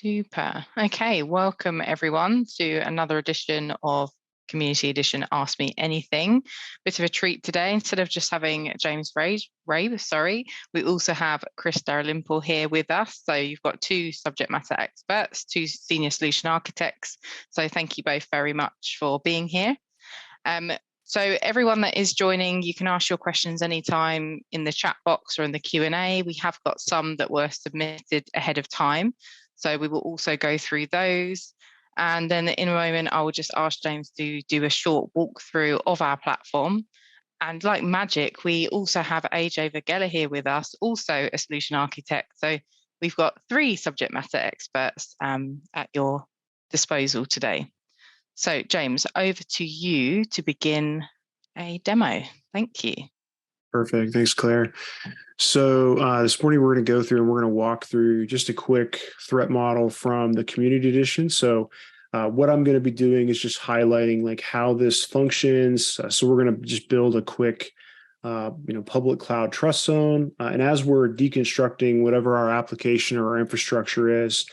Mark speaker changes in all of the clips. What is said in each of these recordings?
Speaker 1: Super. Okay, welcome everyone to another edition of Community Edition Ask Me Anything. Bit of a treat today. Instead of just having James Rabe, we also have Chris Daralimpel here with us. So you've got two subject matter experts, two senior solution architects. So thank you both very much for being here. So everyone that is joining, you can ask your questions anytime in the chat box or in the Q&A. We have got some that were submitted ahead of time. So we will also go through those. And then in a moment, I will just ask James to do a short walkthrough of our platform. And like magic, we also have AJ Vergela here with us, also a solution architect. So we've got three subject matter experts at your disposal today. So James, over to you to begin a demo. Thank you.
Speaker 2: Perfect. Thanks, Claire. So this morning we're going to go through and we're going to walk through just a quick threat model from the Community Edition. So what I'm going to be doing is just highlighting like how this functions. So we're going to just build a quick public cloud trust zone. And as we're deconstructing whatever our application or our infrastructure is,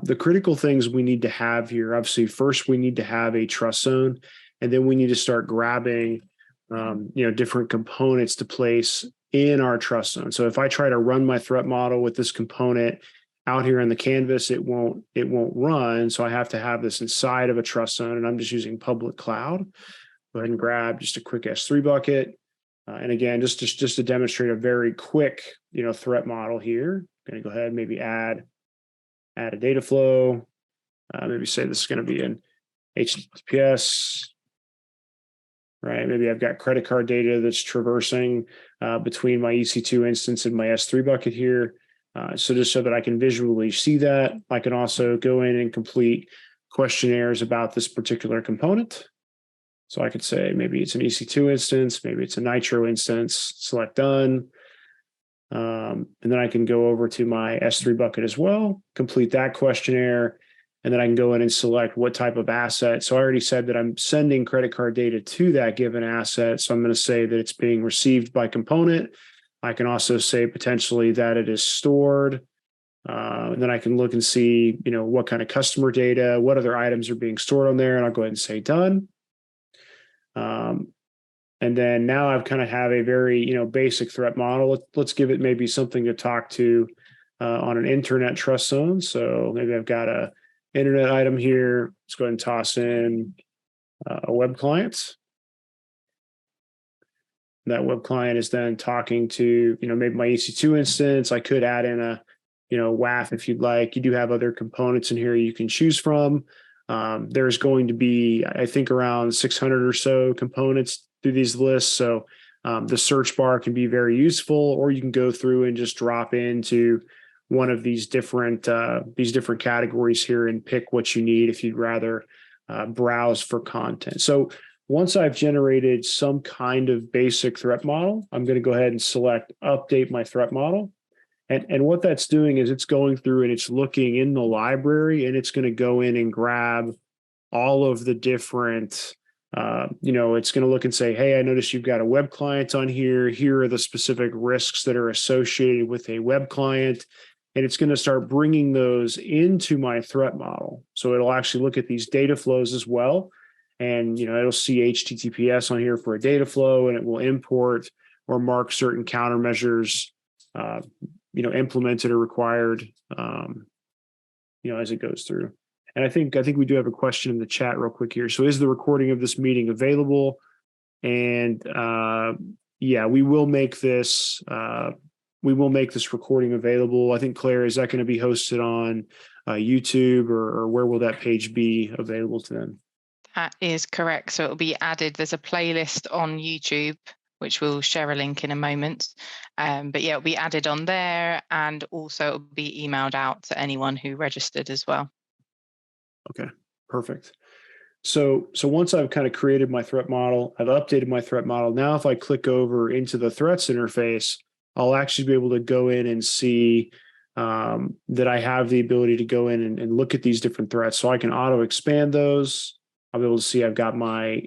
Speaker 2: the critical things we need to have here, obviously, first we need to have a trust zone, and then we need to start grabbing different components to place in our trust zone. So if I try to run my threat model with this component out here on the canvas, it won't run. So I have to have this inside of a trust zone, and I'm just using public cloud. Go ahead and grab just a quick S3 bucket. And again, just to demonstrate a very quick, threat model here. I'm going to go ahead and maybe add a data flow. Maybe say this is going to be an HTTPS. Right, maybe I've got credit card data that's traversing between my EC2 instance and my S3 bucket here. So just so that I can visually see that, I can also go in and complete questionnaires about this particular component. So I could say maybe it's an EC2 instance, maybe it's a Nitro instance, select done. And then I can go over to my S3 bucket as well, complete that questionnaire. And then I can go in and select what type of asset. So I already said that I'm sending credit card data to that given asset. So I'm going to say that it's being received by component. I can also say potentially that it is stored. And then I can look and see, what kind of customer data, what other items are being stored on there. And I'll go ahead and say done. And then now I've kind of have a very, basic threat model. Let's give it maybe something to talk to on an internet trust zone. So maybe I've got a internet item here. Let's go ahead and toss in a web client. That web client is then talking to, maybe my EC2 instance. I could add in a, WAF if you'd like. You do have other components in here you can choose from. There's going to be, I think, around 600 or so components through these lists. So the search bar can be very useful, or you can go through and just drop into one of these different categories here and pick what you need if you'd rather browse for content. So once I've generated some kind of basic threat model, I'm going to go ahead and select update my threat model. And what that's doing is it's going through and it's looking in the library, and it's going to go in and grab all of the different, it's going to look and say, hey, I noticed you've got a web client on here. Here are the specific risks that are associated with a web client. And it's going to start bringing those into my threat model. So it'll actually look at these data flows as well. And, it'll see HTTPS on here for a data flow, and it will import or mark certain countermeasures, implemented or required, as it goes through. And I think we do have a question in the chat real quick here. So is the recording of this meeting available? And we will make this recording available. I think, Claire, is that going to be hosted on YouTube, or where will that page be available to them?
Speaker 1: That is correct. So it will be added. There's a playlist on YouTube, which we'll share a link in a moment. But yeah, it'll be added on there, and also it'll be emailed out to anyone who registered as well.
Speaker 2: Okay, perfect. So once I've kind of created my threat model, I've updated my threat model. Now, if I click over into the threats interface, I'll actually be able to go in and see that I have the ability to go in and look at these different threats. So I can auto expand those. I'll be able to see I've got my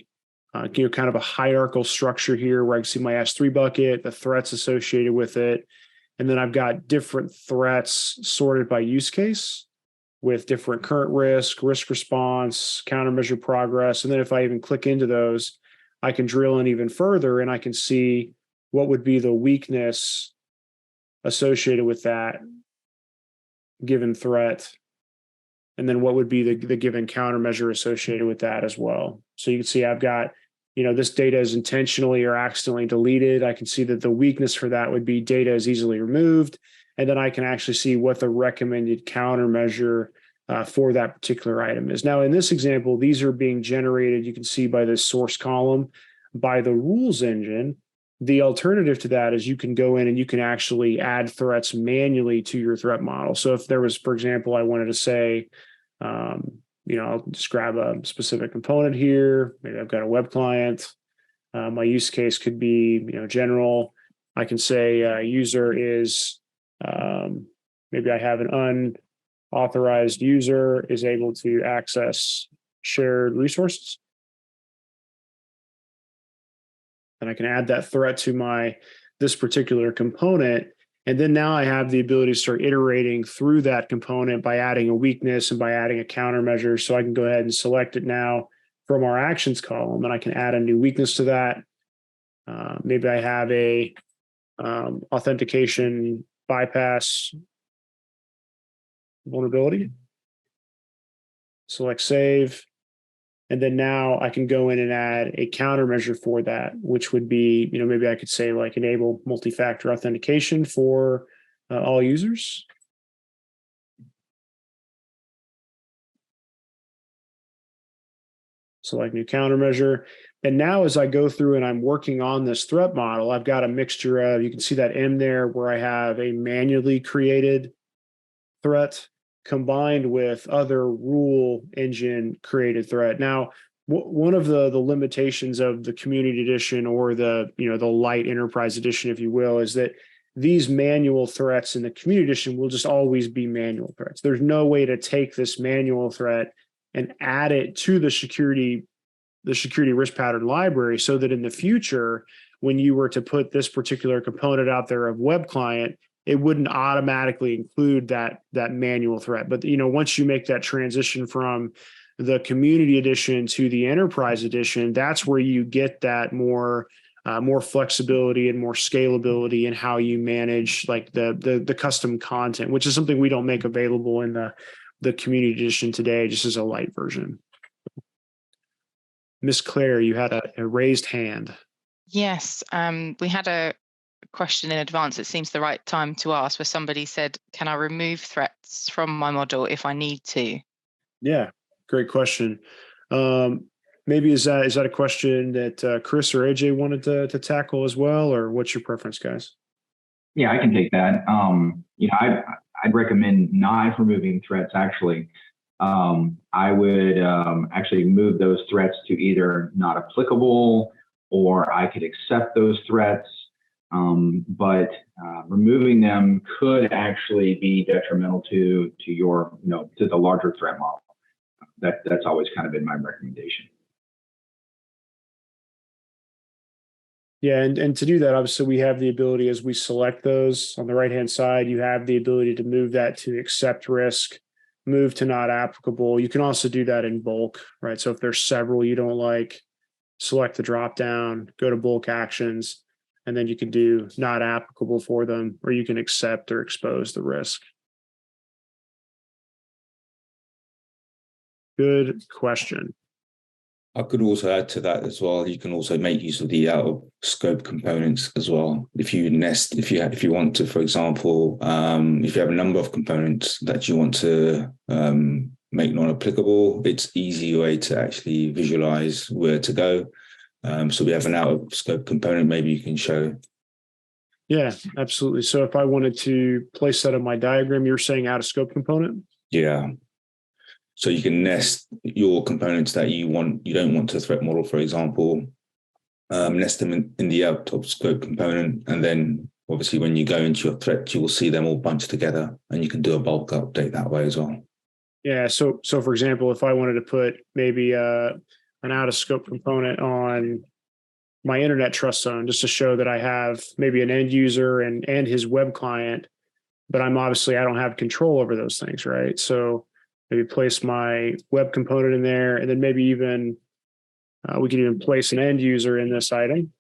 Speaker 2: kind of a hierarchical structure here where I can see my S3 bucket, the threats associated with it. And then I've got different threats sorted by use case. with different current risk response, countermeasure progress. And then if I even click into those, I can drill in even further and I can see what would be the weakness associated with that given threat. And then what would be the given countermeasure associated with that as well. So you can see I've got, this data is intentionally or accidentally deleted. I can see that the weakness for that would be data is easily removed. And then I can actually see what the recommended countermeasure for that particular item is. Now, in this example, these are being generated, you can see by this source column, by the rules engine. The alternative to that is you can go in and you can actually add threats manually to your threat model. So if there was, for example, I wanted to say, I'll just grab a specific component here. Maybe I've got a web client. My use case could be, general. I can say user is, maybe I have an unauthorized user is able to access shared resources. And I can add that threat to this particular component. And then now I have the ability to start iterating through that component by adding a weakness and by adding a countermeasure. So I can go ahead and select it now from our actions column, and I can add a new weakness to that. Maybe I have a authentication bypass vulnerability. Select save. And then now I can go in and add a countermeasure for that, which would be, maybe I could say like enable multi-factor authentication for all users. Select new countermeasure. And now as I go through and I'm working on this threat model, I've got a mixture of, you can see that M there where I have a manually created threat combined with other rule engine created threat. Now, one of the limitations of the community edition or the light enterprise edition, if you will, is that these manual threats in the community edition will just always be manual threats. There's no way to take this manual threat and add it to the security risk pattern library so that in the future, when you were to put this particular component out there of web client, it wouldn't automatically include that manual threat. But once you make that transition from the community edition to the enterprise edition, that's where you get that more flexibility and more scalability in how you manage like the custom content, which is something we don't make available in the community edition today, just as a light version. Miss Claire, you had a raised hand.
Speaker 1: Yes, we had a question in advance. It seems the right time to ask, where somebody said, can I remove threats from my model if I need to?
Speaker 2: Yeah, great question. Maybe is that a question that Chris or AJ wanted to tackle as well, or what's your preference, guys?
Speaker 3: Yeah, I can take that. I'd recommend not removing threats. Actually, I would actually move those threats to either not applicable, or I could accept those threats. But removing them could actually be detrimental to your, to the larger threat model. That's always kind of been my recommendation.
Speaker 2: Yeah, and to do that, obviously, we have the ability as we select those on the right-hand side, you have the ability to move that to accept risk, move to not applicable. You can also do that in bulk, right? So if there's several you don't like, select the drop-down, go to bulk actions, and then you can do not applicable for them, or you can accept or expose the risk. Good question.
Speaker 4: I could also add to that as well. You can also make use of the out of scope components as well. If you want to, for example, if you have a number of components that you want to make non-applicable, it's an easy way to actually visualize where to go. So we have an out of scope component. Maybe you can show.
Speaker 2: Yeah, absolutely. So if I wanted to place that on my diagram, you're saying out of scope component?
Speaker 4: Yeah. So you can nest your components that you don't want to threat model, for example, nest them in the out of scope component. And then obviously when you go into your threat, you will see them all bunched together, and you can do a bulk update that way as well.
Speaker 2: Yeah. So for example, if I wanted to put maybe an out of scope component on my internet trust zone, just to show that I have maybe an end user and his web client, but I don't have control over those things, right? So maybe place my web component in there, and then maybe even we can even place an end user in this item.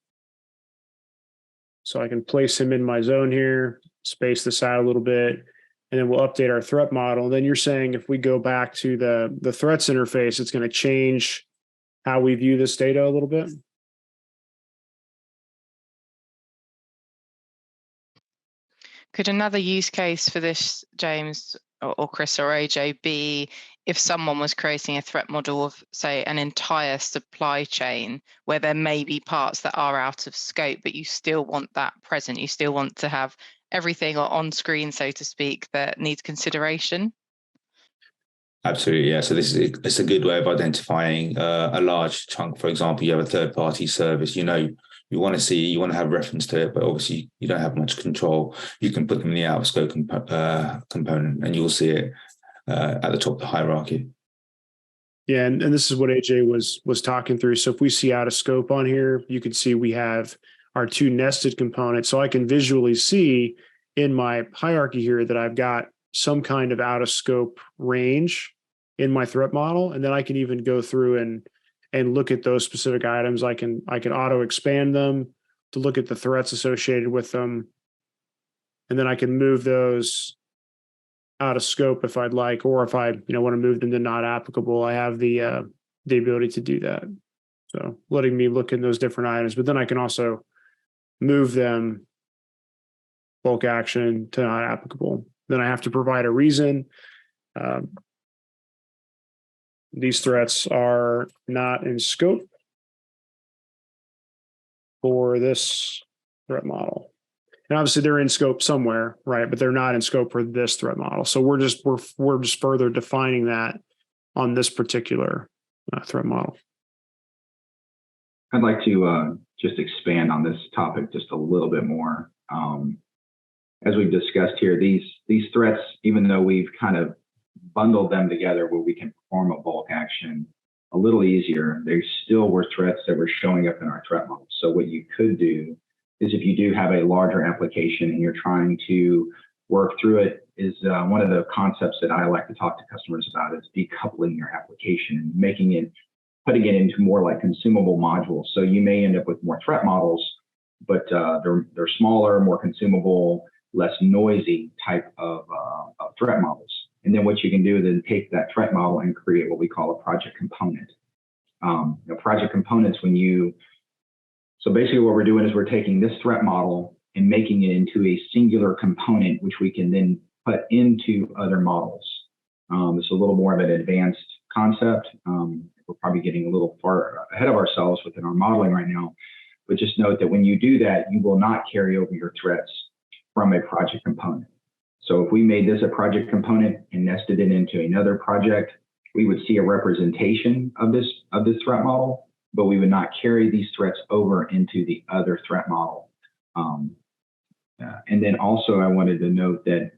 Speaker 2: So I can place him in my zone here, space this out a little bit, and then we'll update our threat model. And then you're saying if we go back to the threats interface, it's going to change how we view this data a little bit.
Speaker 1: Could another use case for this, James or Chris or AJ, be if someone was creating a threat model of, say, an entire supply chain where there may be parts that are out of scope, but you still want that present, you still want to have everything on screen, so to speak, that needs consideration?
Speaker 4: Absolutely, yeah. So it's a good way of identifying a large chunk. For example, you have a third-party service. You want to have reference to it, but obviously you don't have much control. You can put them in the out of scope component, and you'll see it at the top of the hierarchy.
Speaker 2: Yeah, and this is what AJ was talking through. So if we see out of scope on here, you can see we have our two nested components. So I can visually see in my hierarchy here that I've got some kind of out of scope range in my threat model. And then I can even go through and look at those specific items. I can auto expand them to look at the threats associated with them. And then I can move those out of scope if I'd like, or if I want to move them to not applicable, I have the ability to do that. So letting me look in those different items, but then I can also move them bulk action to not applicable. Then I have to provide a reason. These threats are not in scope for this threat model. And obviously they're in scope somewhere, right? But they're not in scope for this threat model. So we're just further defining that on this particular threat model.
Speaker 3: I'd like to just expand on this topic just a little bit more. As we've discussed here, these threats, even though we've kind of bundled them together where we can perform a bulk action a little easier, they still were threats that were showing up in our threat model. So what you could do is, if you do have a larger application and you're trying to work through it, is one of the concepts that I like to talk to customers about is decoupling your application and putting it into more like consumable modules. So you may end up with more threat models, but they're smaller, more consumable, less noisy type of threat models. And then what you can do is then take that threat model and create what we call a project component. Project components, so basically what we're doing is we're taking this threat model and making it into a singular component, which we can then put into other models. It's a little more of an advanced concept. We're probably getting a little far ahead of ourselves within our modeling right now, but just note that when you do that, you will not carry over your threats from a project component. So if we made this a project component and nested it into another project, we would see a representation of this threat model, but we would not carry these threats over into the other threat model. And then also I wanted to note that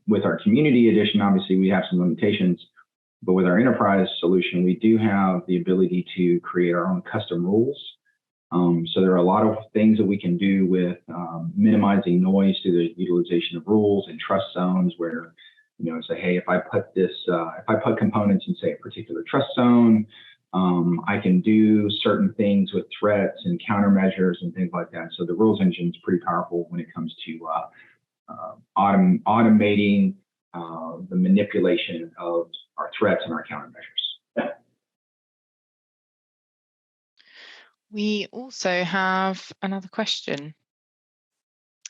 Speaker 3: with our community edition, obviously we have some limitations, but with our enterprise solution, we do have the ability to create our own custom rules. So there are a lot of things that we can do with minimizing noise through the utilization of rules and trust zones, where say, hey, if I put components in, say, a particular trust zone, I can do certain things with threats and countermeasures and things like that. So the rules engine is pretty powerful when it comes to automating the manipulation of our threats and our countermeasures.
Speaker 1: We also have another question.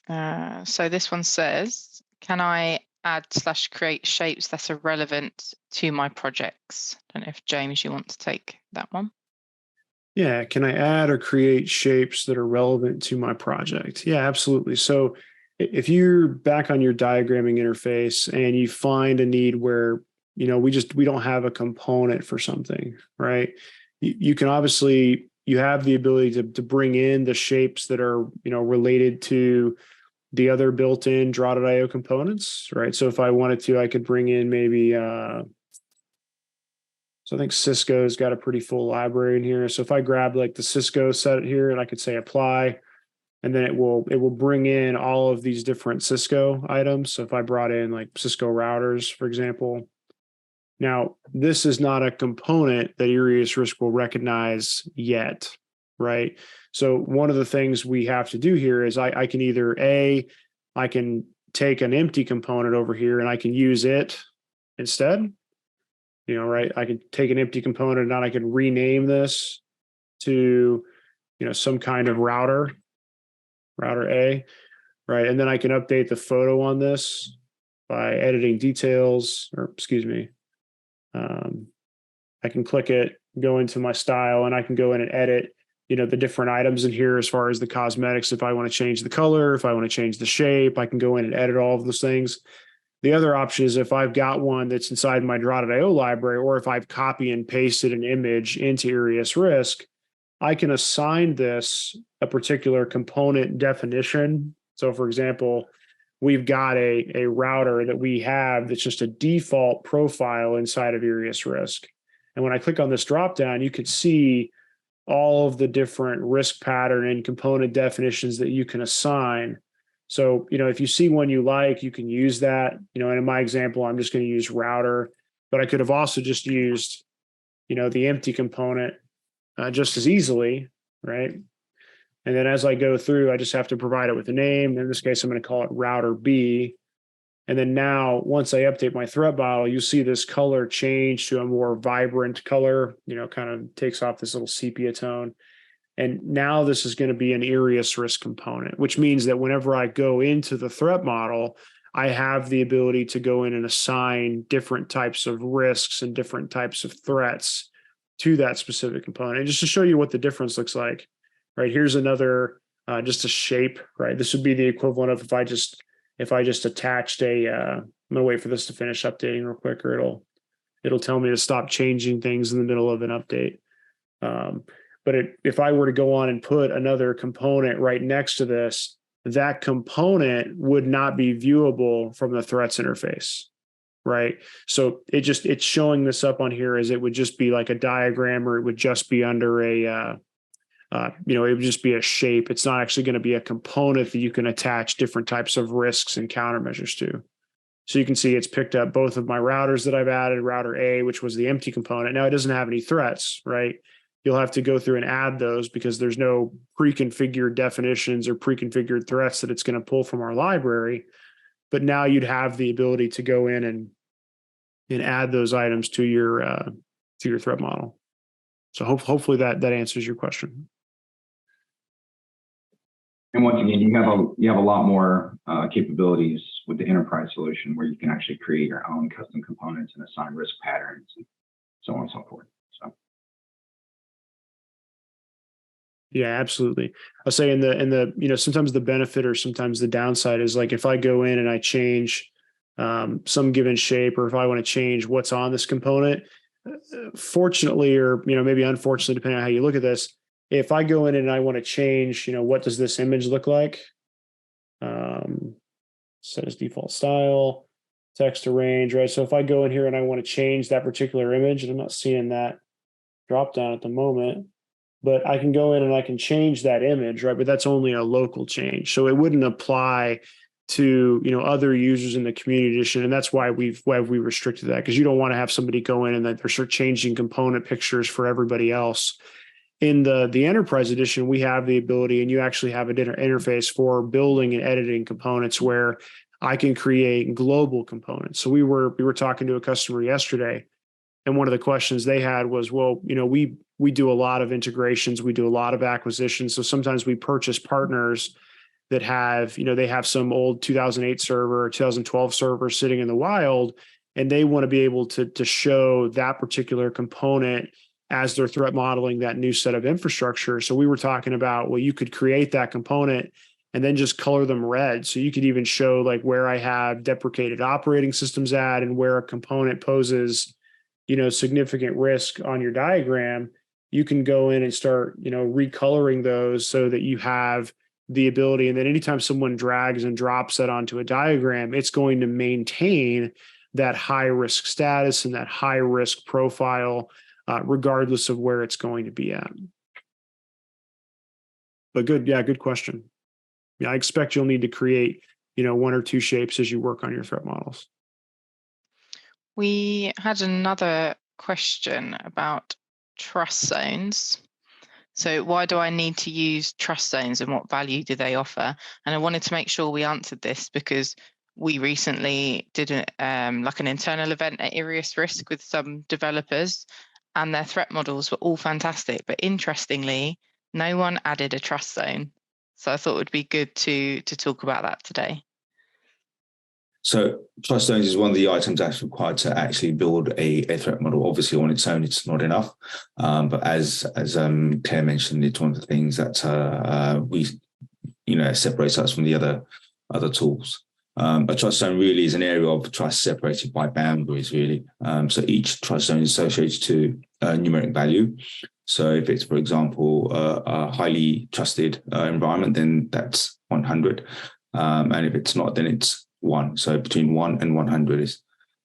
Speaker 1: So this one says, can I add/create shapes that are relevant to my projects? I don't know if, James, you want to take that one.
Speaker 2: Yeah, can I add or create shapes that are relevant to my project? Yeah, absolutely. So if you're back on your diagramming interface and you find a need where, we don't have a component for something, right? You can obviously, you have the ability to bring in the shapes that are, related to the other built-in Draw.io components, right? So if I wanted to, I could bring in maybe, so I think Cisco's got a pretty full library in here. So if I grab like the Cisco set here and I could say apply, and then it will bring in all of these different Cisco items. So if I brought in like Cisco routers, for example, Now, this is not a component that IriusRisk will recognize yet, right? So one of the things we have to do here is I can either I can take an empty component over here and I can use it instead, right? I can take an empty component and I can rename this to, some kind of router A, right? And then I can update the photo on this by editing details, or excuse me. I can click it, go into my style, and I can go in and edit, the different items in here as far as the cosmetics. If I want to change the color, if I want to change the shape, I can go in and edit all of those things. The other option is if I've got one that's inside my draw.io library, or if I've copy and pasted an image into IriusRisk, I can assign this a particular component definition. So for example, we've got a router that we have that's just a default profile inside of IriusRisk. And when I click on this dropdown, you can see all of the different risk pattern and component definitions that you can assign. So, if you see one you like, you can use that. And in my example, I'm just going to use router, but I could have also just used, the empty component just as easily, right? And then as I go through, I just have to provide it with a name. In this case, I'm going to call it router B. And then now, once I update my threat model, you see this color change to a more vibrant color, kind of takes off this little sepia tone. And now this is going to be an IriusRisk component, which means that whenever I go into the threat model, I have the ability to go in and assign different types of risks and different types of threats to that specific component. And just to show you what the difference looks like, right? Here's another, just a shape, right? This would be the equivalent of if I just attached I'm gonna wait for this to finish updating real quick, or it'll tell me to stop changing things in the middle of an update. But if I were to go on and put another component right next to this, that component would not be viewable from the threats interface, right? So it's showing this up on here as it would just be like a diagram, or it would just be under it would just be a shape. It's not actually going to be a component that you can attach different types of risks and countermeasures to. So you can see it's picked up both of my routers that I've added, router A, which was the empty component. Now it doesn't have any threats, right? You'll have to go through and add those because there's no pre-configured definitions or pre-configured threats that it's going to pull from our library. But now you'd have the ability to go in and add those items to your threat model. So hopefully that answers your question.
Speaker 3: And once again, you have a lot more capabilities with the enterprise solution, where you can actually create your own custom components and assign risk patterns and so on and so forth. So,
Speaker 2: yeah, absolutely. I'll say in the sometimes the benefit or sometimes the downside is like if I go in and I change some given shape, or if I want to change what's on this component, fortunately or maybe unfortunately, depending on how you look at this. If I go in and I want to change, what does this image look like? Set as default style, text to range, right? So if I go in here and I want to change that particular image, and I'm not seeing that drop down at the moment, but I can go in and I can change that image, right? But that's only a local change. So it wouldn't apply to, other users in the community edition. And that's why we restricted that, because you don't want to have somebody go in and that they're start changing component pictures for everybody else. In the enterprise edition, we have the ability, and you actually have an interface for building and editing components where I can create global components. So we were talking to a customer yesterday, and one of the questions they had was, well, we do a lot of integrations, we do a lot of acquisitions. So sometimes we purchase partners that have, they have some old 2008 server or 2012 server sitting in the wild, and they want to be able to show that particular component as they're threat modeling that new set of infrastructure. So we were talking about, well, you could create that component and then just color them red. So you could even show like where I have deprecated operating systems at and where a component poses, significant risk on your diagram. You can go in and start, recoloring those so that you have the ability. And then anytime someone drags and drops that onto a diagram, it's going to maintain that high risk status and that high risk profile, regardless of where it's going to be at. But good question. Yeah, I expect you'll need to create, one or two shapes as you work on your threat models.
Speaker 1: We had another question about trust zones. So why do I need to use trust zones and what value do they offer? And I wanted to make sure we answered this because we recently did like an internal event at IriusRisk with some developers, and their threat models were all fantastic. But interestingly, no one added a trust zone. So I thought it would be good to talk about that today.
Speaker 4: So trust zones is one of the items that's required to actually build a threat model. Obviously, on its own, it's not enough. But as Claire mentioned, it's one of the things that separates us from the other tools. A trust zone really is an area of trust separated by boundaries, really. So each trust zone is associated to a numeric value. So if it's, for example, a highly trusted environment, then that's 100. And if it's not, then it's 1. So between 1 and 100 is.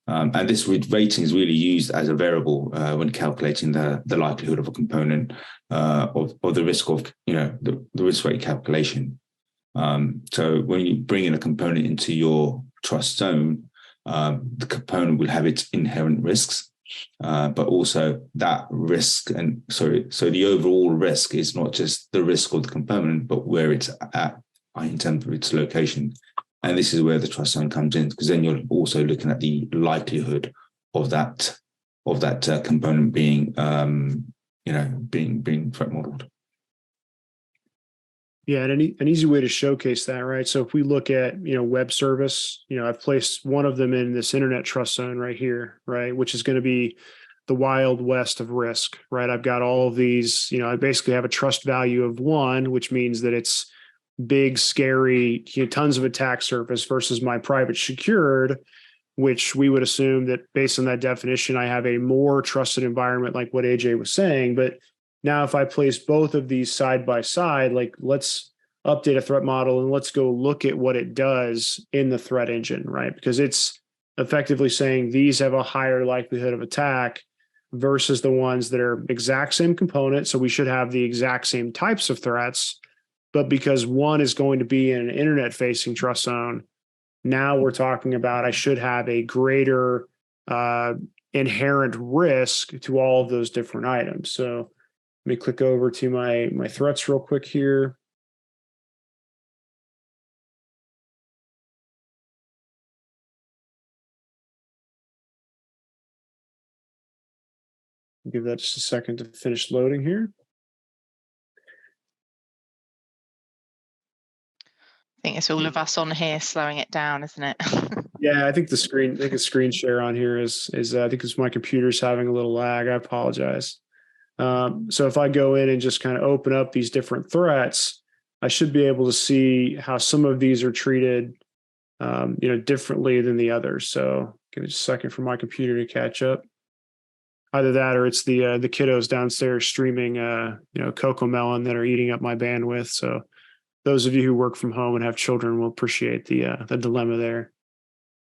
Speaker 4: And this rating is really used as a variable when calculating the likelihood of a component of the risk of, the risk rate calculation. So when you bring in a component into your trust zone, the component will have its inherent risks, but also that risk. And so the overall risk is not just the risk of the component, but where it's at in terms of its location. And this is where the trust zone comes in, because then you're also looking at the likelihood of that component being being threat modeled.
Speaker 2: Yeah, and an easy way to showcase that, right? So if we look at, web service, I've placed one of them in this internet trust zone right here, right? Which is going to be the wild west of risk, right? I've got all of these, I basically have a trust value of 1, which means that it's big, scary, tons of attack surface versus my private secured, which we would assume that based on that definition, I have a more trusted environment, like what AJ was saying. But now if I place both of these side by side, like let's update a threat model and let's go look at what it does in the threat engine, right? Because it's effectively saying these have a higher likelihood of attack versus the ones that are exact same component. So we should have the exact same types of threats. But because one is going to be in an internet-facing trust zone, now we're talking about I should have a greater inherent risk to all of those different items. So let me click over to my threats real quick here. Give that just a second to finish loading here.
Speaker 1: I think it's all of us on here slowing it down, isn't it?
Speaker 2: Yeah, I think the screen share on here is I think it's my computer's having a little lag. I apologize. So if I go in and just kind of open up these different threats, I should be able to see how some of these are treated, differently than the others. So give me just a second for my computer to catch up. Either that or it's the kiddos downstairs streaming, CoComelon that are eating up my bandwidth. So those of you who work from home and have children will appreciate the dilemma there.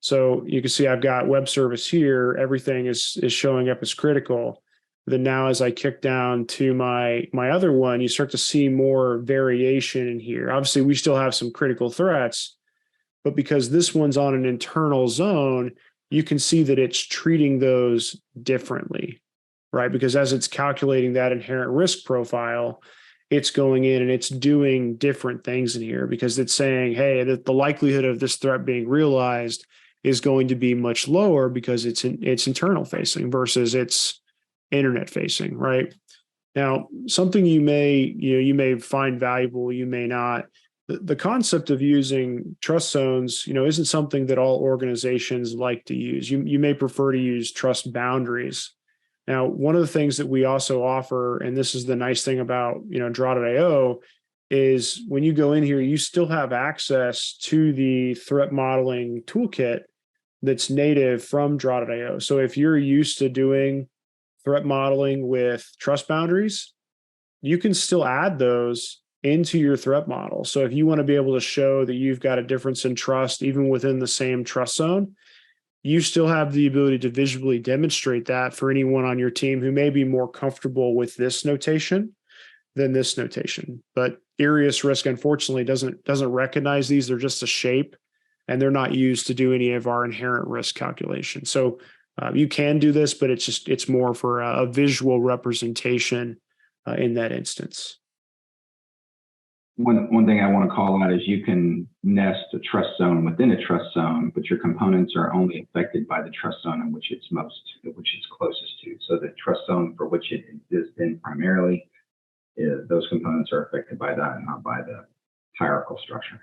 Speaker 2: So you can see I've got web service here. Everything is showing up as critical. Then now as I kick down to my other one, you start to see more variation in here. Obviously, we still have some critical threats, but because this one's on an internal zone, you can see that it's treating those differently, right? Because as it's calculating that inherent risk profile, it's going in and it's doing different things in here because it's saying, hey, the likelihood of this threat being realized is going to be much lower because it's internal facing versus it's internet facing, right? Now, something you may find valuable, you may not. The concept of using trust zones, isn't something that all organizations like to use. You may prefer to use trust boundaries. Now, one of the things that we also offer, and this is the nice thing about Draw.io, is when you go in here, you still have access to the threat modeling toolkit that's native from Draw.io. So if you're used to doing threat modeling with trust boundaries, you can still add those into your threat model. So if you want to be able to show that you've got a difference in trust, even within the same trust zone, you still have the ability to visually demonstrate that for anyone on your team who may be more comfortable with this notation than this notation. But IriusRisk, unfortunately, doesn't recognize these. They're just a shape, and they're not used to do any of our inherent risk calculation. So You can do this, but it's more for a visual representation in that instance.
Speaker 3: One thing I want to call out is you can nest a trust zone within a trust zone, but your components are only affected by the trust zone in which it's closest to. So the trust zone for which it exists in primarily, those components are affected by that and not by the hierarchical structure.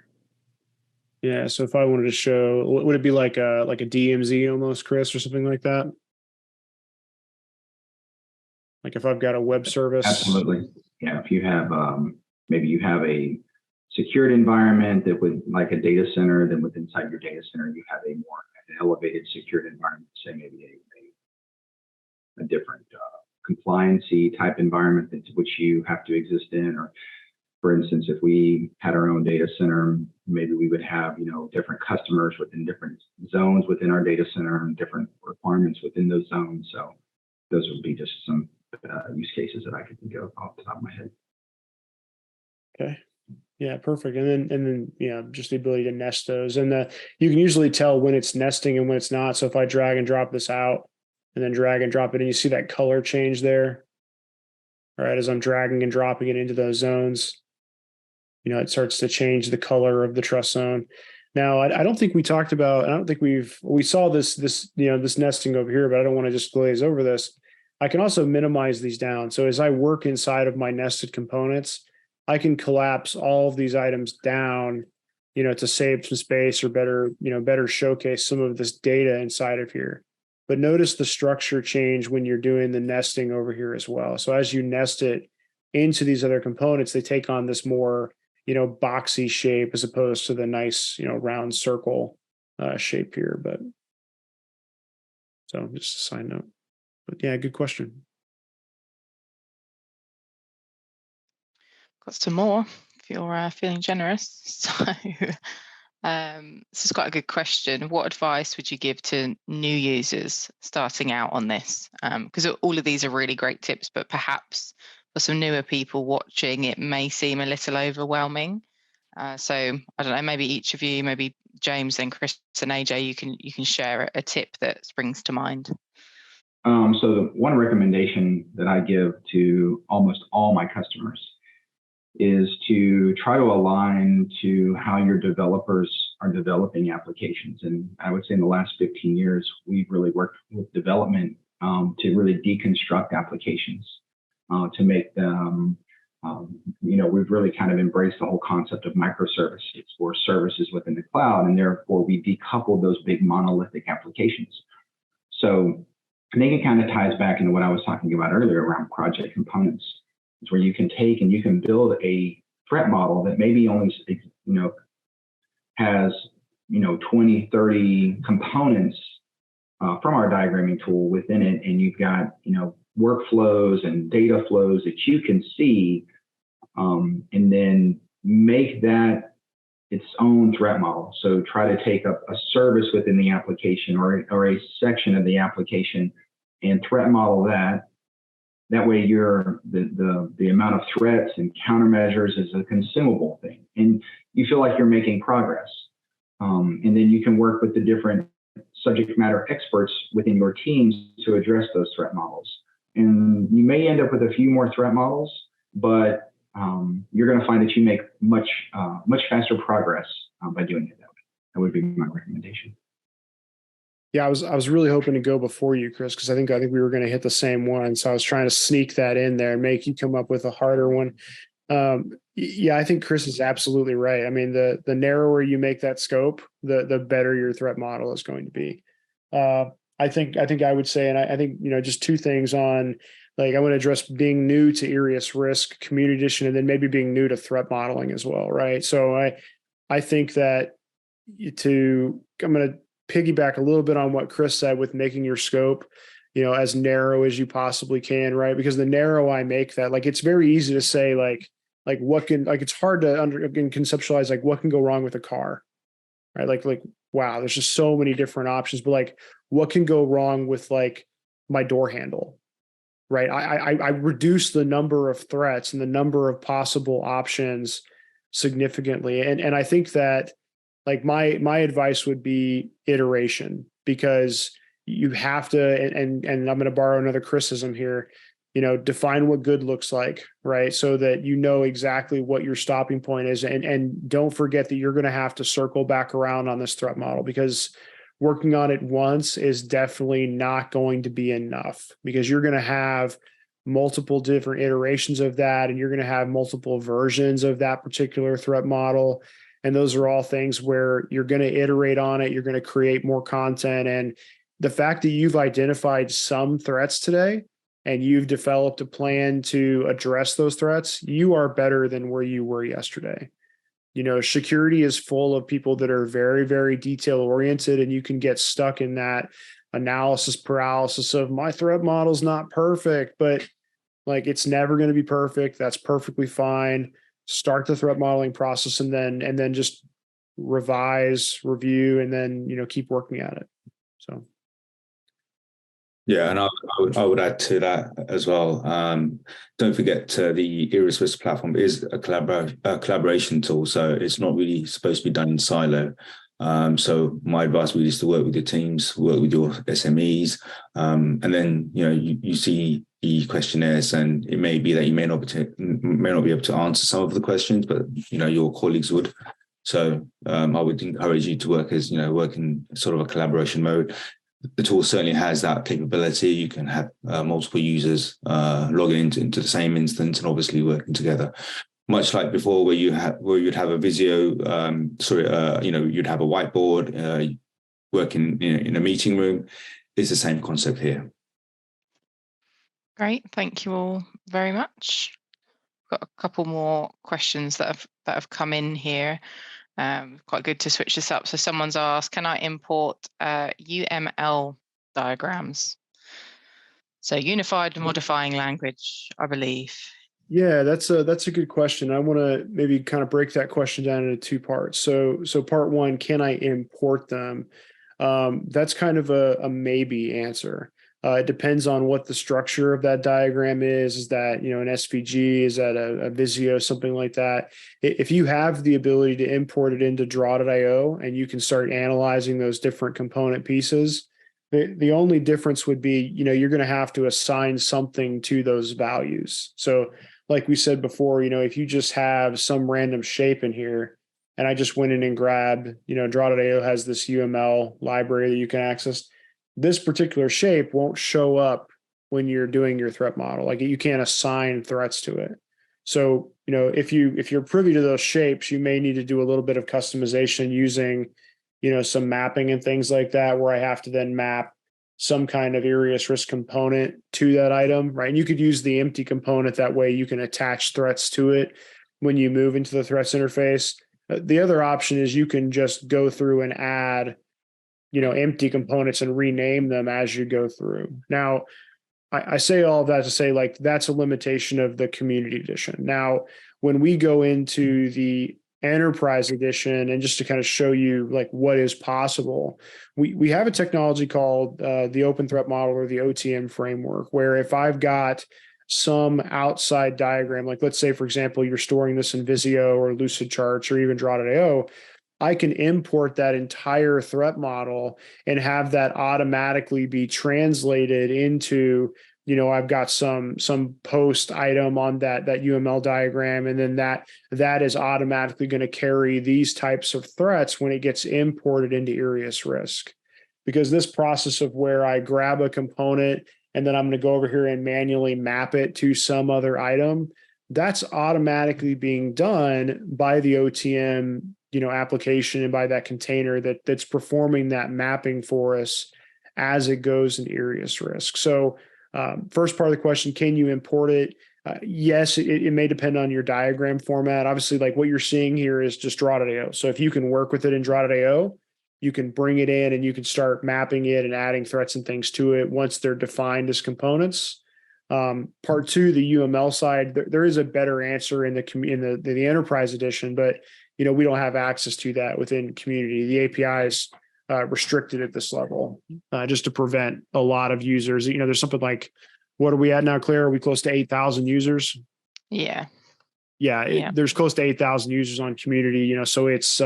Speaker 2: Yeah. So if I wanted to show, would it be like a DMZ almost, Chris, or something like that? Like if I've got a web service.
Speaker 3: Absolutely. Yeah. If you have maybe you have a secured environment that would like a data center, then within inside your data center you have a more elevated secured environment, say maybe a different compliancy type environment which you have to exist in. Or for instance, if we had our own data center, maybe we would have, different customers within different zones within our data center and different requirements within those zones. So those would be just some use cases that I could think of off the top of my head.
Speaker 2: Okay. Yeah, perfect. And then just the ability to nest those. And you can usually tell when it's nesting and when it's not. So if I drag and drop this out and then drag and drop it, and you see that color change there. All right, as I'm dragging and dropping it into those zones, it starts to change the color of the trust zone. Now, I don't think we talked about, I don't think we saw this nesting over here, but I don't want to just glaze over this. I can also minimize these down. So as I work inside of my nested components, I can collapse all of these items down, to save some space or better showcase some of this data inside of here. But notice the structure change when you're doing the nesting over here as well. So as you nest it into these other components, they take on this more, boxy shape as opposed to the nice, round circle shape here. But so just a side note. But yeah, good question.
Speaker 1: Got some more if you're feeling generous. So this is quite a good question. What advice would you give to new users starting out on this? Because all of these are really great tips, but perhaps for some newer people watching, it may seem a little overwhelming. So I don't know, maybe each of you, maybe James and Chris and AJ, you can share a tip that springs to mind.
Speaker 3: So the one recommendation that I give to almost all my customers is to try to align to how your developers are developing applications. And I would say in the last 15 years, we've really worked with development to really deconstruct applications, to make them, we've really kind of embraced the whole concept of microservices or services within the cloud. And therefore, we decoupled those big monolithic applications. So I think it kind of ties back into what I was talking about earlier around project components. It's where you can take and you can build a threat model that maybe only, has, 20, 30 components from our diagramming tool within it. And you've got, workflows and data flows that you can see, and then make that its own threat model. So try to take up a service within the application or a section of the application and threat model that. That way the amount of threats and countermeasures is a consumable thing. And you feel like you're making progress. And then you can work with the different subject matter experts within your teams to address those threat models. And you may end up with a few more threat models, but you're going to find that you make much faster progress by doing it that way. That would be my recommendation.
Speaker 2: Yeah, I was really hoping to go before you, Chris, because I think we were going to hit the same one. So I was trying to sneak that in there and make you come up with a harder one. Yeah, I think Chris is absolutely right. I mean, the narrower you make that scope, the better your threat model is going to be. I think I would say, and I think, just two things on, like, I want to address being new to IriusRisk Community Edition, and then maybe being new to threat modeling as well, right? So I think that I'm going to piggyback a little bit on what Chris said with making your scope, as narrow as you possibly can, right? Because the narrow I make that, like, it's very easy to say, it's hard to conceptualize, like, what can go wrong with a car, right? Like, wow, there's just so many different options, but like, what can go wrong with, like, my door handle, right? I reduce the number of threats and the number of possible options significantly. And I think that, like, my advice would be iteration, because you have to, and I'm going to borrow another criticism here, define what good looks like, right? So that you know exactly what your stopping point is. And don't forget that you're going to have to circle back around on this threat model, because working on it once is definitely not going to be enough, because you're going to have multiple different iterations of that, and you're going to have multiple versions of that particular threat model. And those are all things where you're going to iterate on it. You're going to create more content. And the fact that you've identified some threats today and you've developed a plan to address those threats, you are better than where you were yesterday. Security is full of people that are very, very detail oriented, and you can get stuck in that analysis paralysis of my threat model's not perfect, but like, it's never going to be perfect. That's perfectly fine. Start the threat modeling process, and then just revise, review, and then, keep working at it. So.
Speaker 4: Yeah, and I would add to that as well. Don't forget the IriusRisk platform is a collaboration tool, so it's not really supposed to be done in silo. So my advice really is to work with your teams, work with your SMEs, and then you see the questionnaires, and it may be that you may not be able to answer some of the questions, but your colleagues would. So I would encourage you to work in sort of a collaboration mode. The tool certainly has that capability. You can have multiple users logging into the same instance and obviously working together. Much like before, where you'd have a Visio, you'd have a whiteboard working in a meeting room. It's the same concept here.
Speaker 1: Great, thank you all very much. Got a couple more questions that have come in here. Quite good to switch this up. So someone's asked, can I import UML diagrams? So unified modifying language, I believe.
Speaker 2: Yeah, that's a good question. I want to maybe kind of break that question down into two parts. So part one, can I import them? That's kind of a maybe answer. It depends on what the structure of that diagram is. Is that, an SVG? Is that a Visio, something like that? If you have the ability to import it into draw.io and you can start analyzing those different component pieces, the only difference would be, you're going to have to assign something to those values. So like we said before, if you just have some random shape in here, and I just went in and grabbed, draw.io has this UML library that you can access. This particular shape won't show up when you're doing your threat model. Like, you can't assign threats to it. So, if you're privy to those shapes, you may need to do a little bit of customization using, some mapping and things like that, where I have to then map some kind of IriusRisk component to that item, right? And you could use the empty component. That way you can attach threats to it when you move into the threats interface. The other option is you can just go through and add empty components and rename them as you go through. Now, I say all of that to say, like, that's a limitation of the community edition. Now, when we go into the enterprise edition, and just to kind of show you like what is possible, we have a technology called the Open Threat Model, or the OTM framework, where if I've got some outside diagram, like let's say, for example, you're storing this in Visio or Lucidcharts or even Draw.io, I can import that entire threat model and have that automatically be translated into, I've got some post item on that UML diagram, and then that is automatically going to carry these types of threats when it gets imported into IriusRisk. Because this process of where I grab a component and then I'm going to go over here and manually map it to some other item, that's automatically being done by the OTM application, and by that container that's performing that mapping for us as it goes in IriusRisk. So first part of the question, can you import it? Yes, it may depend on your diagram format. Obviously, like what you're seeing here is just Draw.io. So if you can work with it in Draw.io, you can bring it in and you can start mapping it and adding threats and things to it once they're defined as components. Part two, the UML side, there is a better answer in the enterprise edition, but we don't have access to that within community. The API is restricted at this level, just to prevent a lot of users. There's something like, what are we at now, Claire? Are we close to 8,000 users?
Speaker 1: Yeah.
Speaker 2: There's close to 8,000 users on community, so it's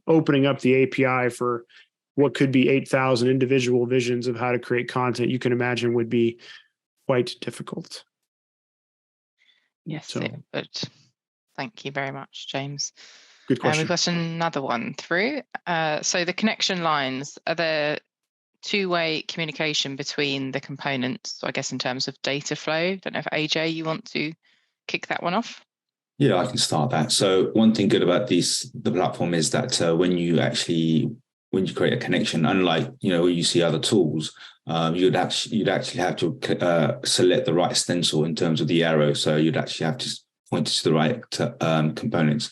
Speaker 2: opening up the API for what could be 8,000 individual visions of how to create content, you can imagine would be quite difficult.
Speaker 1: Yes,
Speaker 2: So,
Speaker 1: but thank you very much, James.
Speaker 2: Good question.
Speaker 1: We've got another one through. So the connection lines, are there two-way communication between the components, I guess, in terms of data flow? Don't know if AJ, you want to kick that one off?
Speaker 4: Yeah, I can start that. So one thing good about the platform is that when you create a connection, unlike where you see other tools, you'd actually have to select the right stencil in terms of the arrow. So you'd actually have to point it to the right components.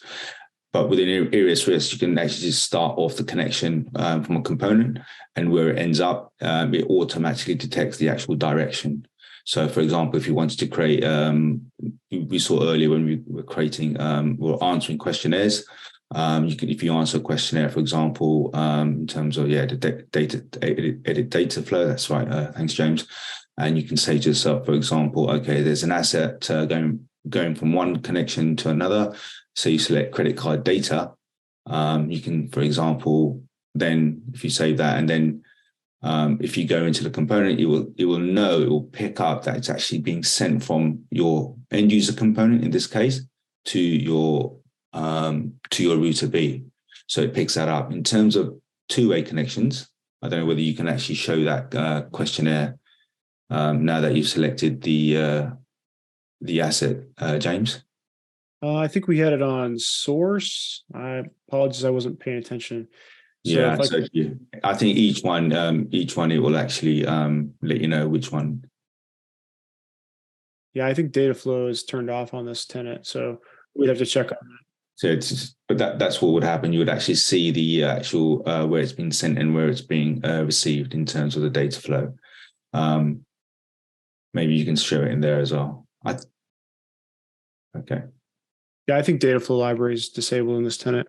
Speaker 4: But within IriusRisk, you can actually just start off the connection from a component, and where it ends up, it automatically detects the actual direction. So, for example, if you wanted to create, we saw earlier when we were creating, we're answering questionnaires. If you answer a questionnaire, for example, in terms of the edit data flow. That's right. Thanks, James. And you can say to yourself, for example, okay, there's an asset going from one connection to another. So you select credit card data. You can, for example, then if you save that, and then if you go into the component, it will pick up that it's actually being sent from your end user component, in this case, to your router B. So it picks that up. In terms of two-way connections, I don't know whether you can actually show that questionnaire now that you've selected the asset, James.
Speaker 2: I think we had it on source. I apologize, I wasn't paying attention. So
Speaker 4: Yeah, I think each one it will actually let you know which one.
Speaker 2: Yeah, I think data flow is turned off on this tenant, so we'd have to check on that.
Speaker 4: So that's what would happen. You would actually see the actual where it's been sent and where it's being received in terms of the data flow. Maybe you can show it in there as well. Okay.
Speaker 2: Yeah, I think data flow library is disabled in this tenant.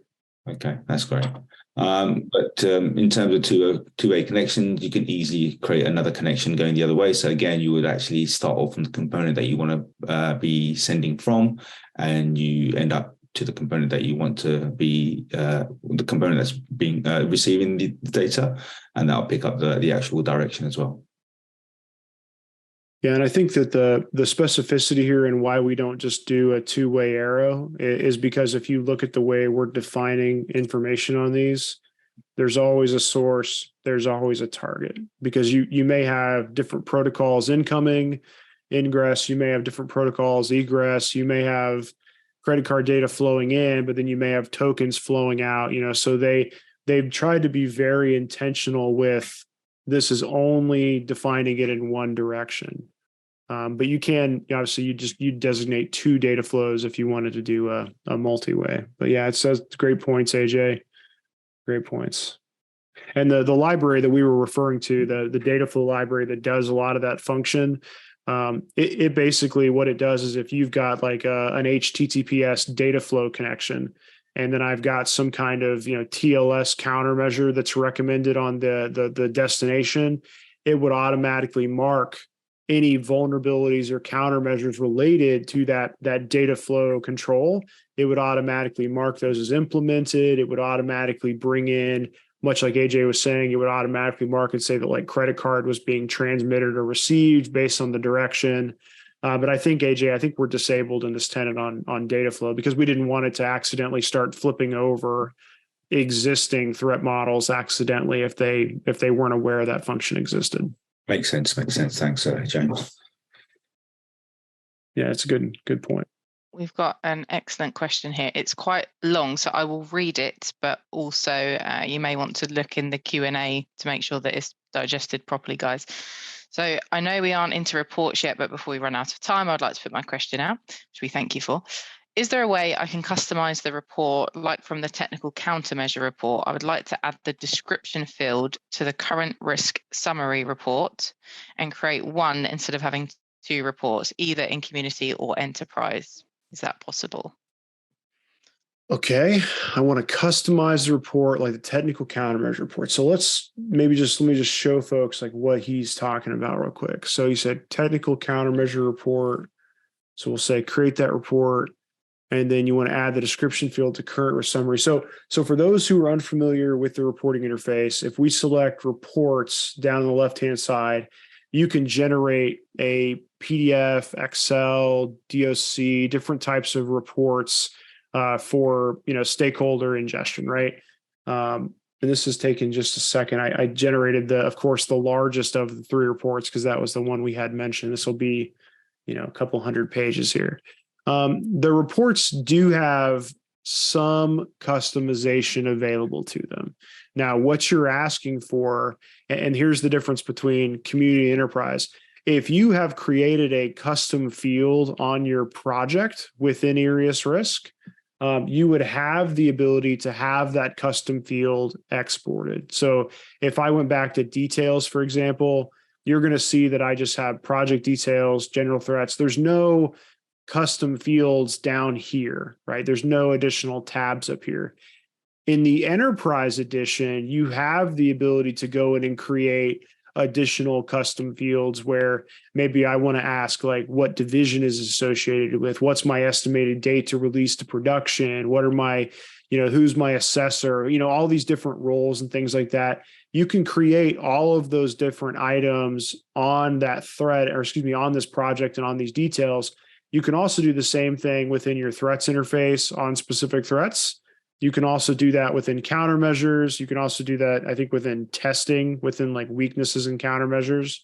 Speaker 4: Okay, that's great. But in terms of two-way connections, you can easily create another connection going the other way. So again, you would actually start off from the component that you want to be sending from, and you end up to the component that you want to be the component that's being receiving the data, and that'll pick up the actual direction as well.
Speaker 2: Yeah, and I think that the specificity here and why we don't just do a two-way arrow is because if you look at the way we're defining information on these, there's always a source, there's always a target, because you may have different protocols incoming, ingress, you may have different protocols egress, you may have credit card data flowing in, but then you may have tokens flowing out, so they've tried to be very intentional with this is only defining it in one direction. But you can, obviously, you designate two data flows if you wanted to do a multi-way. But yeah, it says great points, AJ. Great points. And the library that we were referring to, the data flow library that does a lot of that function, it basically, what it does is if you've got like an HTTPS data flow connection, and then I've got some kind of TLS countermeasure that's recommended on the destination, it would automatically mark any vulnerabilities or countermeasures related to that data flow control. It would automatically mark those as implemented. It would automatically bring in, much like AJ was saying, it would automatically mark and say that like credit card was being transmitted or received based on the direction. But I think, AJ, we're disabled in this tenant on data flow because we didn't want it to accidentally start flipping over existing threat models accidentally if they weren't aware that function existed.
Speaker 4: Makes sense. Thanks, James.
Speaker 2: Yeah, it's a good point.
Speaker 1: We've got an excellent question here. It's quite long, so I will read it, but also you may want to look in the Q&A to make sure that it's digested properly, guys. So I know we aren't into reports yet, but before we run out of time, I'd like to put my question out, which we thank you for. Is there a way I can customize the report, like from the technical countermeasure report? I would like to add the description field to the current risk summary report and create one instead of having two reports, either in community or enterprise. Is that possible?
Speaker 2: Okay, I want to customize the report like the technical countermeasure report. So let me just show folks like what he's talking about real quick. So he said technical countermeasure report. So we'll say create that report. And then you want to add the description field to current or summary. So for those who are unfamiliar with the reporting interface, if we select reports down on the left-hand side, you can generate a PDF, Excel, DOC, different types of reports for stakeholder ingestion, right? And this has taken just a second. I generated of course, the largest of the 3 reports because that was the one we had mentioned. This will be, a couple hundred pages here. The reports do have some customization available to them. Now, what you're asking for, and here's the difference between community and enterprise. If you have created a custom field on your project within IriusRisk, you would have the ability to have that custom field exported. So if I went back to details, for example, you're going to see that I just have project details, general threats. There's no custom fields down here, right? There's no additional tabs up here. In the enterprise edition, you have the ability to go in and create additional custom fields where maybe I want to ask like what division is associated with, what's my estimated date to release to production, what are my, who's my assessor, all these different roles and things like that. You can create all of those different items on that thread, on this project and on these details. You can also do the same thing within your threats interface on specific threats. You can also do that within countermeasures. You can also do that, I think, within testing, within like weaknesses and countermeasures.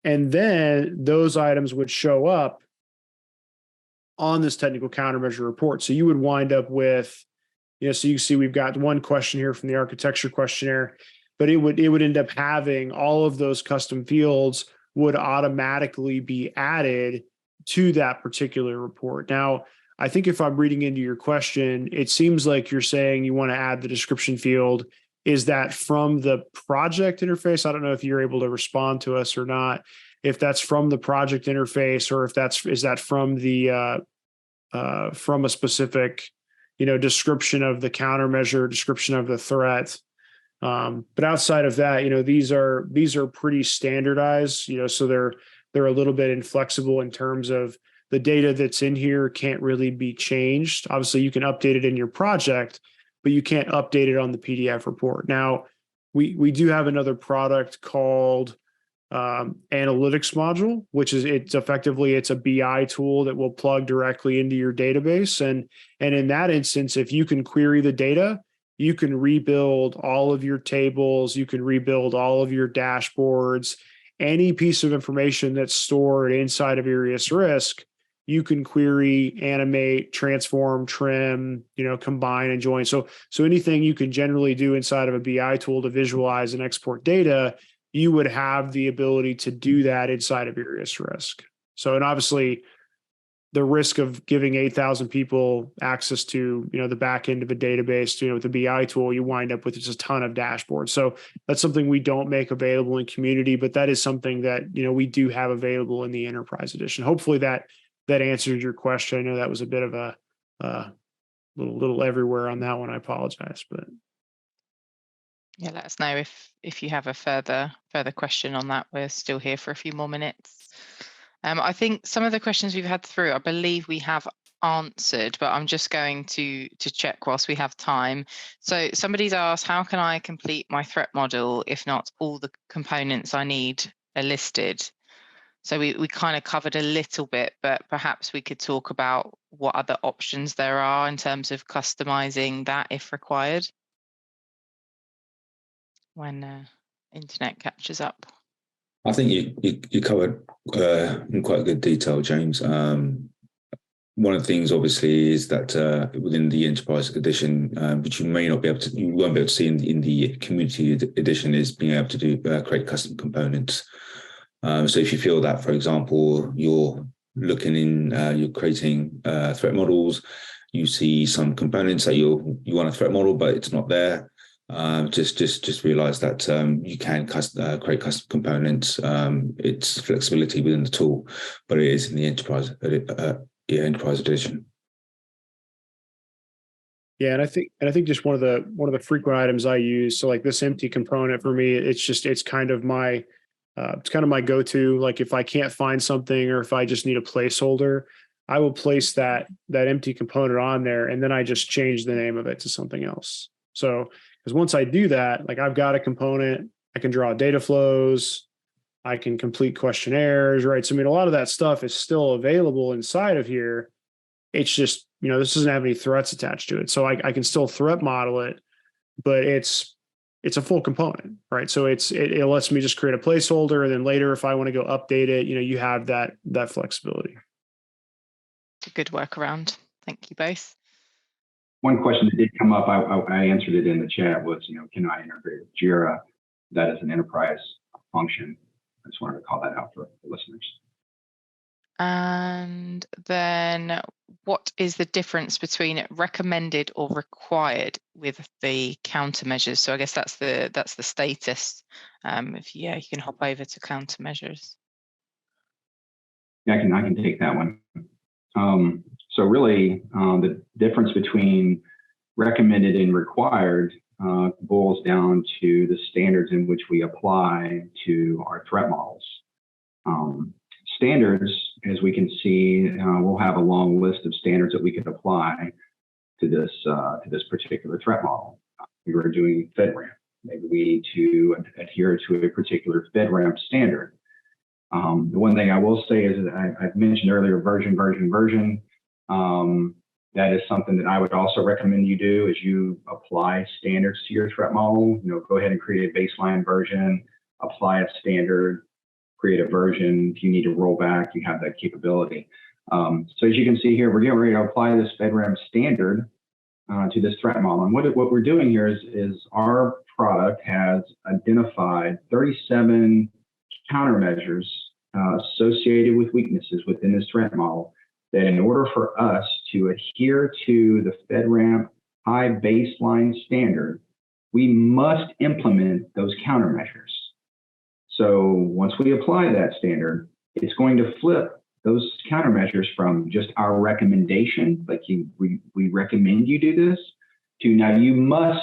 Speaker 2: And then those items would show up on this technical countermeasure report. So you would wind up with, so you can see we've got one question here from the architecture questionnaire, but it would end up having all of those custom fields would automatically be added to that particular report. Now, I think if I'm reading into your question, it seems like you're saying you want to add the description field. Is that from the project interface? I don't know if you're able to respond to us or not. If that's from the project interface, or if is that from the from a specific, description of the countermeasure, description of the threat. But outside of that, these are pretty standardized. So they're a little bit inflexible in terms of the data that's in here can't really be changed. Obviously, you can update it in your project, but you can't update it on the PDF report. Now, we do have another product called analytics module, which is it's a BI tool that will plug directly into your database. And in that instance, if you can query the data, you can rebuild all of your tables, you can rebuild all of your dashboards, any piece of information that's stored inside of IriusRisk, you can query, animate, transform, trim, combine and join. So anything you can generally do inside of a BI tool to visualize and export data, you would have the ability to do that inside of IriusRisk. So, and obviously the risk of giving 8,000 people access to, the back end of a database, with the BI tool, you wind up with just a ton of dashboards. So that's something we don't make available in community, but that is something that, we do have available in the enterprise edition. Hopefully that answered your question. I know that was a bit of a little everywhere on that one. I apologize, but
Speaker 1: yeah, let us know if you have a further question on that. We're still here for a few more minutes. I think some of the questions we've had through, I believe we have answered, but I'm just going to check whilst we have time. So somebody's asked, how can I complete my threat model if not all the components I need are listed? So we kind of covered a little bit, but perhaps we could talk about what other options there are in terms of customizing that if required when internet catches up.
Speaker 4: I think you covered in quite good detail, James. One of the things, obviously, is that within the Enterprise Edition, which you won't be able to see in the Community Edition, is being able to do create custom components. So if you feel that, for example, you're creating threat models, you see some components that you want a threat model, but it's not there. Just realize that you can create custom components. It's flexibility within the tool, but it is in the Enterprise Edition.
Speaker 2: Yeah, and I think just one of the frequent items I use. So like this empty component for me, it's kind of my go-to. Like if I can't find something or if I just need a placeholder, I will place that empty component on there, and then I just change the name of it to something else. So, because once I do that, like I've got a component, I can draw data flows, I can complete questionnaires, right? So, I mean, a lot of that stuff is still available inside of here. It's just, this doesn't have any threats attached to it. So I can still threat model it, but it's a full component, right? So it lets me just create a placeholder, and then later, if I want to go update it, you have that flexibility.
Speaker 1: It's a good workaround. Thank you both.
Speaker 3: One question that did come up, I answered it in the chat, was, can I integrate with Jira? That is an enterprise function. I just wanted to call that out for the listeners.
Speaker 1: And then what is the difference between recommended or required with the countermeasures? So I guess that's the status. If you can hop over to countermeasures.
Speaker 3: Yeah, I can take that one. So really, the difference between recommended and required boils down to the standards in which we apply to our threat models. Standards, as we can see, we'll have a long list of standards that we could apply to this particular threat model. We were doing FedRAMP. Maybe we need to adhere to a particular FedRAMP standard. The one thing I will say is that I've mentioned earlier version. That is something that I would also recommend you do as you apply standards to your threat model. Go ahead and create a baseline version, apply a standard, create a version. If you need to roll back, you have that capability. So as you can see here, we're getting ready to apply this FedRAMP standard to this threat model. And what we're doing here is our product has identified 37 countermeasures associated with weaknesses within this threat model, that in order for us to adhere to the FedRAMP high baseline standard, we must implement those countermeasures. So once we apply that standard, it's going to flip those countermeasures from just our recommendation, like we recommend you do this, to now you must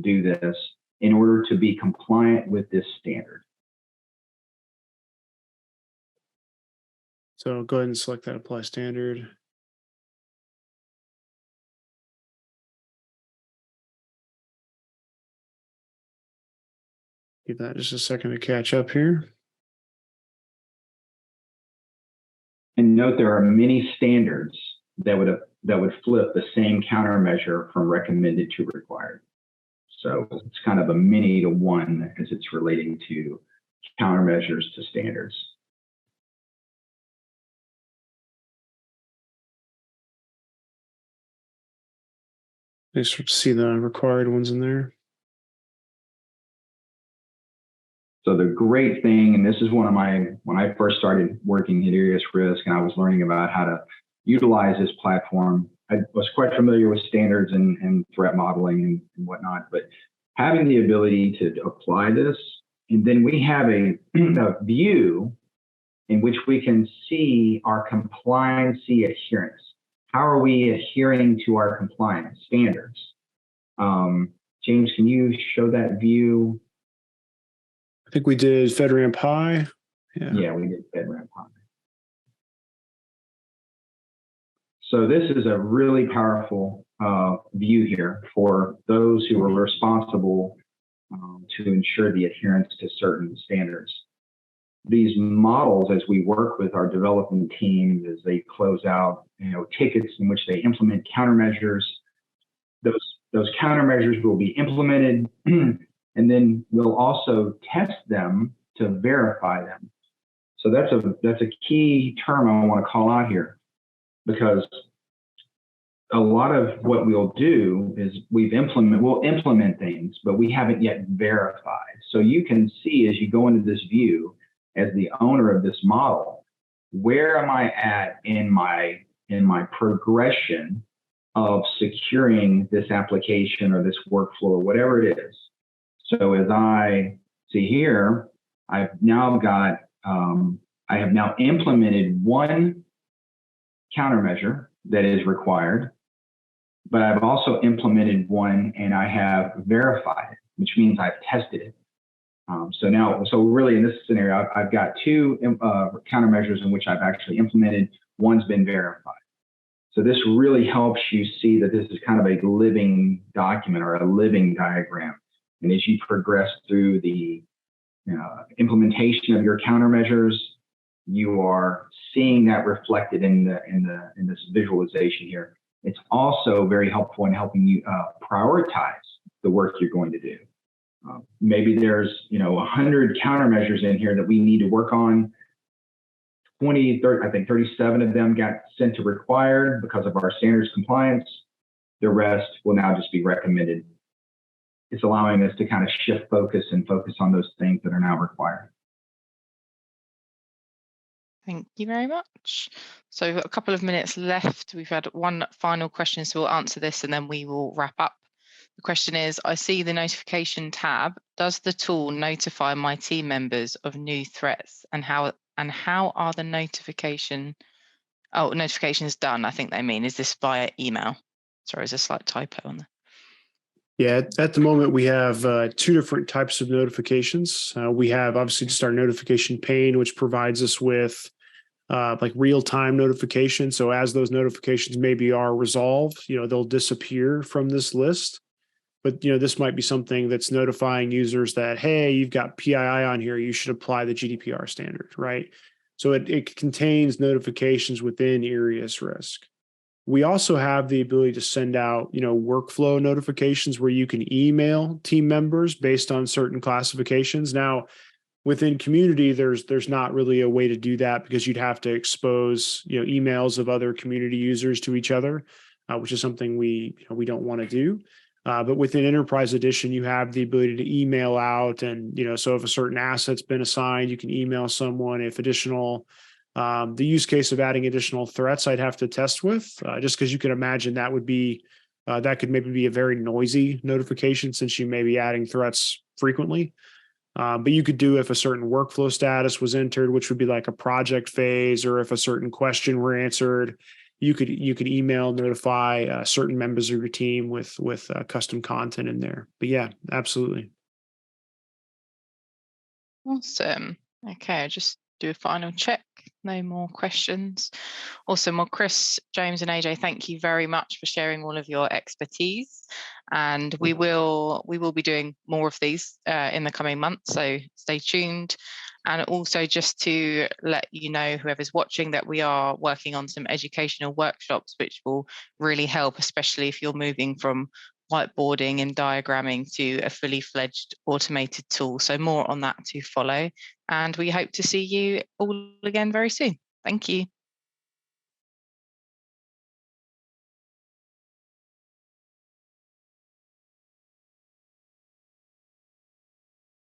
Speaker 3: do this in order to be compliant with this standard.
Speaker 2: So go ahead and select that apply standard. Give that just a second to catch up here.
Speaker 3: And note there are many standards that would flip the same countermeasure from recommended to required. So it's kind of a many to one as it's relating to countermeasures to standards.
Speaker 2: I start to see the required ones in there.
Speaker 3: So the great thing, and this is when I first started working at IriusRisk and I was learning about how to utilize this platform, I was quite familiar with standards and threat modeling and whatnot, but having the ability to apply this, and then we have a view in which we can see our compliancy adherence. How are we adhering to our compliance standards? James, can you show that view?
Speaker 2: I think we did FedRAMP High.
Speaker 3: Yeah, we did FedRAMP High. So this is a really powerful view here for those who are responsible to ensure the adherence to certain standards. These models, as we work with our development teams, as they close out, tickets in which they implement countermeasures, those countermeasures will be implemented, and then we'll also test them to verify them. So that's a key term I want to call out here, because a lot of what we'll do is we'll implement things, but we haven't yet verified. So you can see as you go into this view, as the owner of this model, where am I at in my progression of securing this application or this workflow or whatever it is. So as I see here, I have now implemented one countermeasure that is required, but I've also implemented one and I have verified it, which means I've tested it. So really in this scenario, I've got two countermeasures in which I've actually implemented. One's been verified. So this really helps you see that this is kind of a living document or a living diagram. And as you progress through the implementation of your countermeasures, you are seeing that reflected in this visualization here. It's also very helpful in helping you prioritize the work you're going to do. Maybe there's 100 countermeasures in here that we need to work on. 30, I think 37 of them got sent to required because of our standards compliance. The rest will now just be recommended. It's allowing us to kind of shift focus and focus on those things that are now required.
Speaker 1: Thank you very much. So we've got a couple of minutes left. We've had one final question, so we'll answer this and then we will wrap up. The question is, I see the notification tab. Does the tool notify my team members of new threats, and how are the notifications done? I think they mean, is this via email? Sorry, there's a slight typo on there.
Speaker 2: Yeah, at the moment we have two different types of notifications. We have obviously just our notification pane, which provides us with like real-time notification. So as those notifications maybe are resolved, they'll disappear from this list. But this might be something that's notifying users that, hey, you've got PII on here, you should apply the GDPR standard, right? So it contains notifications within IriusRisk. We also have the ability to send out, workflow notifications where you can email team members based on certain classifications. Now, within community, there's not really a way to do that because you'd have to expose, emails of other community users to each other, which is something we don't want to do. But within Enterprise Edition, you have the ability to email out, and so if a certain asset's been assigned, you can email someone. If additional, the use case of adding additional threats, I'd have to test with, just because you can imagine that would be that could maybe be a very noisy notification since you may be adding threats frequently. But you could do if a certain workflow status was entered, which would be like a project phase, or if a certain question were answered. You could email notify certain members of your team with custom content in there. But yeah, absolutely.
Speaker 1: Awesome. Okay, I'll just do a final check. No more questions. Awesome. Well, Chris, James, and AJ, thank you very much for sharing all of your expertise. And we will be doing more of these in the coming months. So stay tuned. And also just to let you know, whoever's watching, that we are working on some educational workshops, which will really help, especially if you're moving from whiteboarding and diagramming to a fully fledged automated tool. So more on that to follow. And we hope to see you all again very soon. Thank you.